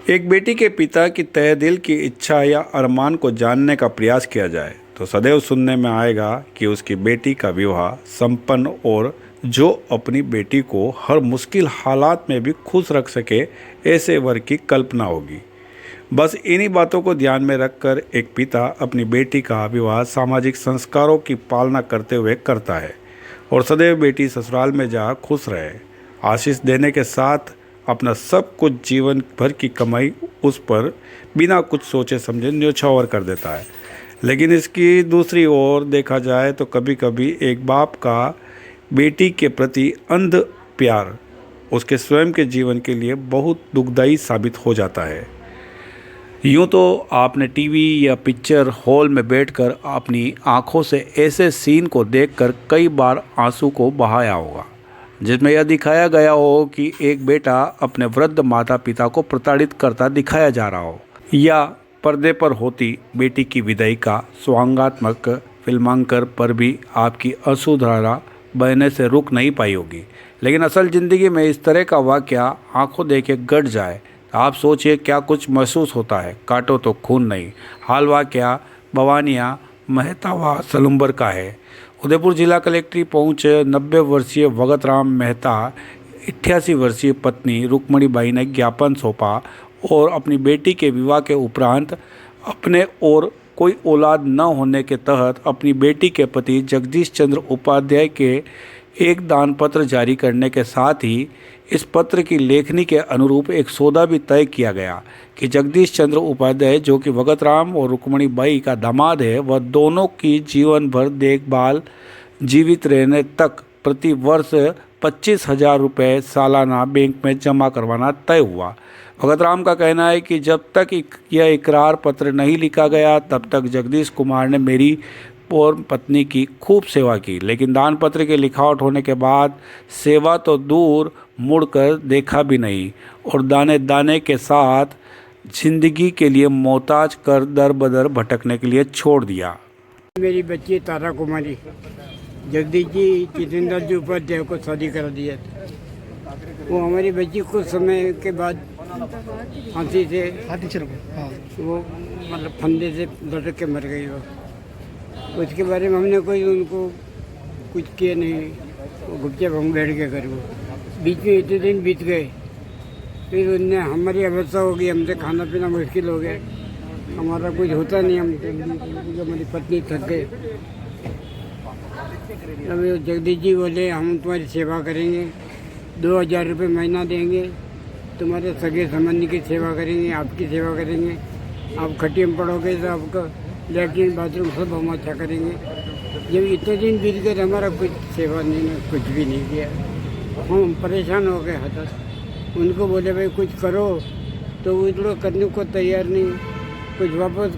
एक बेटी के पिता की तहे दिल की इच्छा या अरमान को जानने का प्रयास किया जाए तो सदैव सुनने में आएगा कि उसकी बेटी का विवाह संपन्न और जो अपनी बेटी को हर मुश्किल हालात में भी खुश रख सके ऐसे वर की कल्पना होगी। बस इन्हीं बातों को ध्यान में रखकर एक पिता अपनी बेटी का विवाह सामाजिक संस्कारों की पालना करते हुए करता है और सदैव बेटी ससुराल में जा खुश रहे, आशीष देने के साथ अपना सब कुछ जीवन भर की कमाई उस पर बिना कुछ सोचे समझे न्योछावर कर देता है। लेकिन इसकी दूसरी ओर देखा जाए तो कभी कभी एक बाप का बेटी के प्रति अंध प्यार उसके स्वयं के जीवन के लिए बहुत दुखदायी साबित हो जाता है। यूँ तो आपने टीवी या पिक्चर हॉल में बैठकर अपनी आंखों से ऐसे सीन को देखकर कई बार आंसू को बहाया होगा, जिसमें यह दिखाया गया हो कि एक बेटा अपने वृद्ध माता पिता को प्रताड़ित करता दिखाया जा रहा हो, या पर्दे पर होती बेटी की विदाई का स्वांगात्मक फिल्मांकन पर भी आपकी आंसुधारा बहने से रुक नहीं पाई होगी। लेकिन असल ज़िंदगी में इस तरह का वाक़या आंखों देखे घट जाए तो आप सोचिए क्या कुछ महसूस होता है। काटो तो खून नहीं। हाल वाक़या भवानिया मेहता व सलुम्बर का है। उदयपुर जिला कलेक्ट्री पहुंचे 90 वर्षीय भगत राम मेहता 88 वर्षीय पत्नी रुक्मणीबाई ने ज्ञापन सौंपा और अपनी बेटी के विवाह के उपरांत अपने और कोई औलाद न होने के तहत अपनी बेटी के पति जगदीश चंद्र उपाध्याय के एक दान पत्र जारी करने के साथ ही इस पत्र की लेखनी के अनुरूप एक सौदा भी तय किया गया कि जगदीश चंद्र उपाध्याय, जो कि भगत राम और रुक्मणीबाई का दामाद है, वह दोनों की जीवन भर देखभाल जीवित रहने तक प्रति वर्ष 25,000 रुपये सालाना बैंक में जमा करवाना तय हुआ। भगत राम का कहना है कि जब तक यह इकरार पत्र नहीं लिखा गया तब तक जगदीश कुमार ने मेरी और पत्नी की खूब सेवा की, लेकिन दान पत्र के लिखावट होने के बाद सेवा तो दूर मुड़कर देखा भी नहीं और दाने दाने के साथ जिंदगी के लिए मोहताज कर दर बदर भटकने के लिए छोड़ दिया। मेरी बच्ची तारा कुमारी जगदीश जी जितेंद्र जी उपाध्याय को शादी करा दिया था। वो हमारी बच्ची कुछ समय के बाद फांसी से वो मतलब फंदे से लटक के मर गई। वो उसके बारे में हमने कोई उनको कुछ किया नहीं, वो गुप्चुप हम बैठ के कर। वो बीच में इतने दिन बीत गए, फिर उनने हमारी अवस्था हो गई, हमसे खाना पीना मुश्किल हो गया, हमारा कुछ होता नहीं, हम हमारी पत्नी थक गए। अब जगदीश जी बोले हम तुम्हारी सेवा करेंगे, 2,000 रुपये महीना देंगे, तुम्हारे सगे संबंधी की सेवा करेंगे, आपकी सेवा करेंगे, आप खटिया में पड़ोगे तो आपका लैट्रिन बाथरूम सब हम अच्छा करेंगे। जब इतने दिन बीत गए हमारा कुछ सेवा नहीं, कुछ भी नहीं किया। हम परेशान हो गए हद। उनको बोले भाई कुछ करो, तो वो लोग करने को तैयार नहीं। कुछ वापस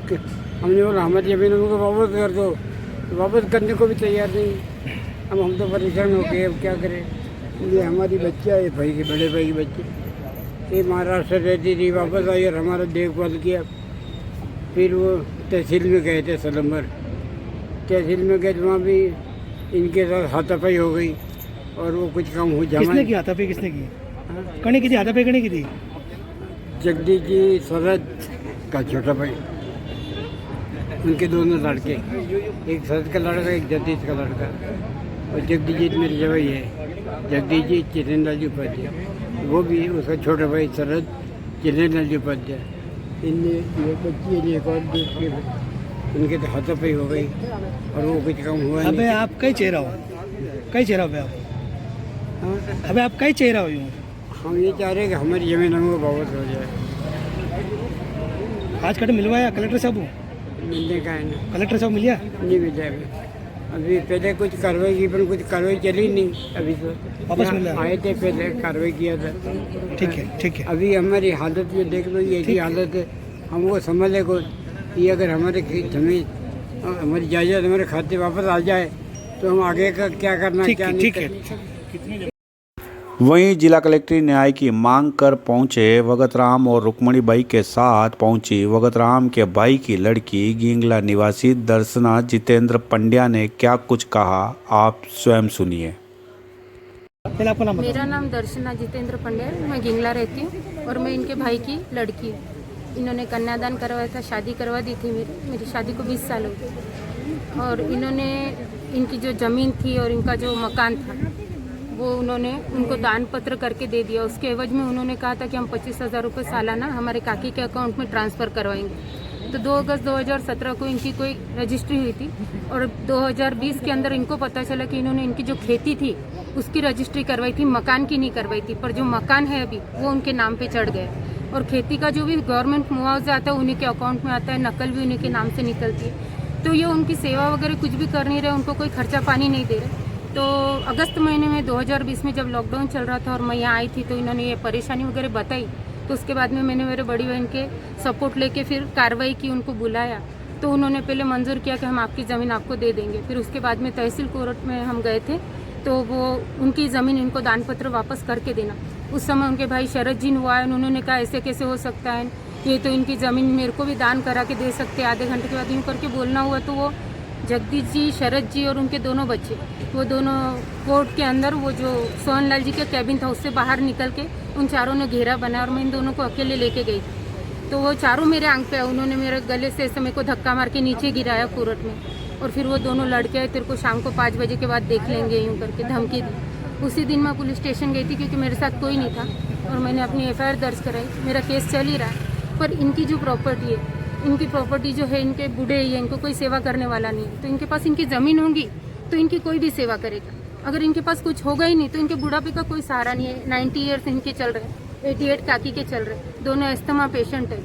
हमने बोला हमारी ज़मीन हमको वापस कर दो, तो वापस करने को भी तैयार नहीं। अब हम तो परेशान हो गए, अब क्या करें। ये हमारी बच्चा है, भाई के बड़े भाई की बच्ची, ये महाराष्ट्र रहती थी, वापस आई और हमारा देखभाल किया। फिर वो तहसील में गए थे सलम्बर, तहसील में गए तो वहाँ भी इनके साथ हाथापाई हो गई और वो कुछ काम हो जाए। किसने की हाथापाई किसने की? कने की थी हाथापाई, कने की थी? जगदीश जी शरद का छोटा भाई, उनके दोनों लड़के, एक शरद का लड़का एक जगदीश का लड़का। और जगदीश जी मेरे जवाई है, जगदीश जी जितेंद्र जी उपाध्याय, वो भी उसका छोटा भाई शरद जितेंद्र जी उपाध्याय। इनने ये बच्ची है, एक और दूसरे उनके तो हाथापाई हो गई और वो कुछ काम हुआ नहीं। अबे आप कई चेहरा हो, कई चेहरा हो आप? हाँ, अबे आप कई चेहरा हो यूँ? हम ये चाह रहे हैं कि हमारी ज़मीन हमको वापस हो जाए। आज कट मिलवाया कलेक्टर साहब? मिलने का है ना, कलेक्टर साहब मिलिया? नहीं मिल जाएगा। अभी पहले कुछ कार्रवाई की पर कुछ कार्रवाई चली नहीं। अभी तो वापस मिल रहा है? आए थे, पहले कार्रवाई किया था। ठीक है, ठीक है। अभी हमारी हालत ये देख लो, ये ऐसी हालत है, हमको समझने को ये अगर हमारे जमीन हमारी जायदाद हमारे खाते वापस आ जाए तो हम आगे का क्या करना, क्या नहीं करना। वहीं जिला कलेक्ट्री न्याय की मांग कर पहुंचे भगत राम और रुक्मणीबाई के साथ पहुंची भगत राम के भाई की लड़की गिंगला निवासी दर्शना जितेंद्र पंड्या ने क्या कुछ कहा, आप स्वयं सुनिए। पहले आपका नाम मेरा बताओ। नाम दर्शना जितेंद्र पंड्या है। मैं गिंगला रहती हूँ और मैं इनके भाई की लड़की हूँ। इन्होंने कन्यादान करवाया था, शादी करवा दी थी। मेरी शादी को 20 साल हो गए और इन्होंने इनकी जो ज़मीन थी और इनका जो मकान था वो उन्होंने उनको दान पत्र करके दे दिया। उसके एवज में उन्होंने कहा था कि हम 25,000 रुपये सालाना हमारे काकी के अकाउंट में ट्रांसफ़र करवाएंगे। तो 2 अगस्त 2017 को इनकी कोई रजिस्ट्री हुई थी और 2020 के अंदर इनको पता चला कि इन्होंने इनकी जो खेती थी उसकी रजिस्ट्री करवाई थी, मकान की नहीं करवाई थी। पर जो मकान है अभी वो उनके नाम पे चढ़ गया और खेती का जो भी गवर्नमेंट मुआवजा आता है उन्हीं के अकाउंट में आता है, नकल भी उन्हीं के नाम से निकलती है। तो ये उनकी सेवा वगैरह कुछ भी कर नहीं रहे, उनको कोई खर्चा पानी नहीं दे रहे। तो अगस्त महीने में 2020 में जब लॉकडाउन चल रहा था और मैं यहाँ आई थी तो इन्होंने ये परेशानी वगैरह बताई। तो उसके बाद में मैंने मेरे बड़ी बहन के सपोर्ट लेके फिर कार्रवाई की, उनको बुलाया। तो उन्होंने पहले मंजूर किया कि हम आपकी ज़मीन आपको दे देंगे। फिर उसके बाद में तहसील कोर्ट में हम गए थे तो वो उनकी ज़मीन इनको दान पत्र वापस करके देना। उस समय उनके भाई शरद जी वो आए, उन्होंने कहा ऐसे कैसे हो सकता है, ये तो इनकी ज़मीन मेरे को भी दान करा के दे सकते। आधे घंटे के बाद यूँ करके बोलना हुआ तो वो जगदीश जी, शरद जी और उनके दोनों बच्चे वो दोनों कोर्ट के अंदर वो जो सोहनलाल जी का कैबिन था उससे बाहर निकल के उन चारों ने घेरा बनाया और मैं इन दोनों को अकेले लेके गई। तो वो चारों मेरे आंख पे, उन्होंने मेरे गले से ऐसे मेरे को धक्का मार के नीचे गिराया कोर्ट में। और फिर वो दोनों लड़के आए, तेरे को शाम को 5 बजे के बाद देख लेंगे, यूँ करके धमकी दी। उसी दिन मैं पुलिस स्टेशन गई थी क्योंकि मेरे साथ कोई नहीं था और मैंने अपनी FIR दर्ज कराई। मेरा केस चल ही रहा है। पर इनकी जो प्रॉपर्टी है, इनकी प्रॉपर्टी जो है, इनके बूढ़े है, इनको कोई सेवा करने वाला नहीं है। तो इनके पास इनकी ज़मीन होगी तो इनकी कोई भी सेवा करेगा। अगर इनके पास कुछ होगा ही नहीं तो इनके बुढ़ापे का कोई सहारा नहीं है। 90 ईयर्स इनके चल रहे हैं, 88 काकी के चल रहे हैं, दोनों अस्थमा पेशेंट है,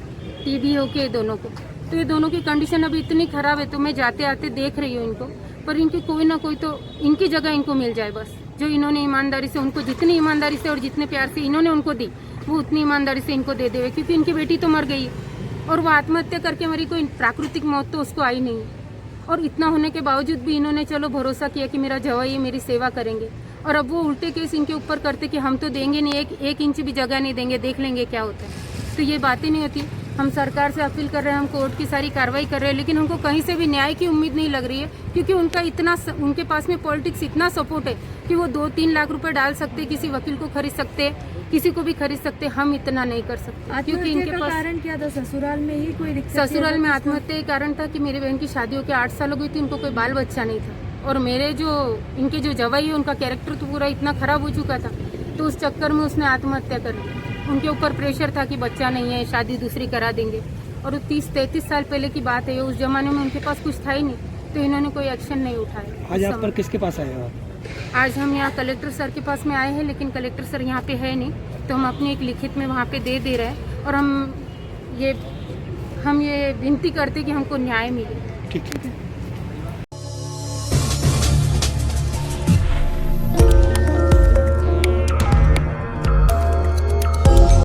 TB हो के दोनों को। तो ये दोनों की कंडीशन अभी इतनी ख़राब है। तो मैं जाते आते देख रही हूँ इनको, पर इनकी कोई ना कोई तो इनकी जगह इनको मिल जाए बस। जो इन्होंने ईमानदारी से, उनको जितनी ईमानदारी से और जितने प्यार से इन्होंने उनको दी वो उतनी ईमानदारी से इनको दे देवे। क्योंकि इनकी बेटी तो मर गई है और वो आत्महत्या करके मरी, कोई प्राकृतिक मौत तो उसको आई नहीं है। और इतना होने के बावजूद भी इन्होंने चलो भरोसा किया कि मेरा जवाई मेरी सेवा करेंगे। और अब वो उल्टे केस इनके ऊपर करते कि हम तो देंगे नहीं, एक इंच भी जगह नहीं देंगे, देख लेंगे क्या होता है। तो ये बातें नहीं होती। हम सरकार से अपील कर रहे हैं, हम कोर्ट की सारी कार्रवाई कर रहे हैं, लेकिन हमको कहीं से भी न्याय की उम्मीद नहीं लग रही है। क्योंकि उनके पास में पॉलिटिक्स इतना सपोर्ट है कि वो 2-3 लाख रुपए डाल सकते, किसी वकील को खरीद सकते, किसी को भी खरीद सकते। हम इतना नहीं कर सकते क्योंकि इनके पास कारण क्या था? ससुराल में ही कोई दिक्कत थी? ससुराल में आत्महत्या का कारण था कि मेरी बहन की शादी होकर 8 साल हो गई थी, उनको कोई बाल बच्चा नहीं था। और मेरे जो इनके जो जवाई है उनका कैरेक्टर तो पूरा इतना खराब हो चुका था, तो उस चक्कर में उसने आत्महत्या कर ली। उनके ऊपर प्रेशर था कि बच्चा नहीं है, शादी दूसरी करा देंगे। और 30-33 साल पहले की बात है, उस जमाने में उनके पास कुछ था ही नहीं, तो इन्होंने कोई एक्शन नहीं उठाया। आज आप पर किसके पास आए हो? आज हम यहाँ कलेक्टर सर के पास में आए हैं, लेकिन कलेक्टर सर यहाँ पे है नहीं, तो हम अपनी एक लिखित में वहाँ पे दे रहे हैं। और हम ये विनती करते कि हमको न्याय मिले। ठीक है।